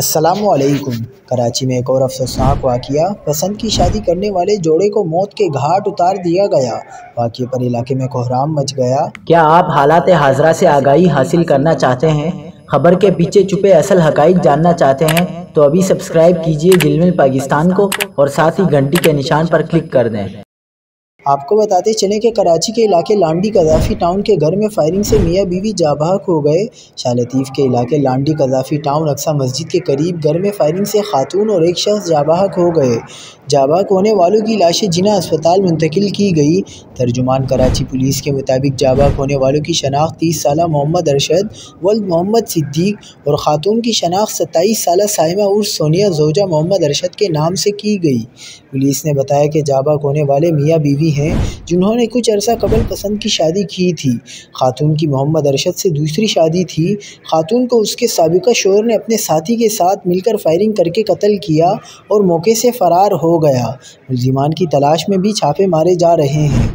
السلام علیکم۔ کراچی میں ایک اور افسوسناک واقعہ، پسند کی شادی کرنے والے جوڑے کو موت کے گھاٹ اتار دیا گیا۔ واقعے پر علاقے میں کوہرام مچ گیا۔ کیا آپ حالات حاضرہ سے آگاہی حاصل کرنا چاہتے ہیں؟ خبر کے پیچھے چھپے اصل حقائق جاننا چاہتے ہیں تو ابھی سبسکرائب کیجئے زلمل پاکستان کو اور ساتھ ہی گھنٹی کے نشان پر کلک کر دیں۔ آپ کو بتاتے چلیں کہ کراچی کے علاقے لانڈی قذافی ٹاؤن کے گھر میں فائرنگ سے میاں بیوی جاں بحق ہو گئے۔ شاہ لطیف کے علاقے لانڈی قذافی ٹاؤن اقصی مسجد کے قریب گھر میں فائرنگ سے خاتون اور ایک شخص جاں بحق ہو گئے۔ جاں بحق ہونے والوں کی لاشیں جناح اسپتال منتقل کی گئی۔ ترجمان کراچی پولیس کے مطابق جاں بحق ہونے والوں کی شناخت 30 سالہ محمد ارشد ولد محمد صدیق اور خاتون کی شناخت 27 سالہ سائمہ عرف سونیہ زوجہ محمد ارشد کے نام سے کی گئی۔ پولیس نے بتایا کہ جاں بحق ہونے والے میاں بیوی ہیں جنہوں نے کچھ عرصہ قبل پسند کی شادی کی تھی۔ خاتون کی محمد ارشد سے دوسری شادی تھی۔ خاتون کو اس کے سابقہ شوہر نے اپنے ساتھی کے ساتھ مل کر فائرنگ کر کے قتل کیا اور موقع سے فرار ہو گیا۔ ملزمان کی تلاش میں بھی چھاپے مارے جا رہے ہیں۔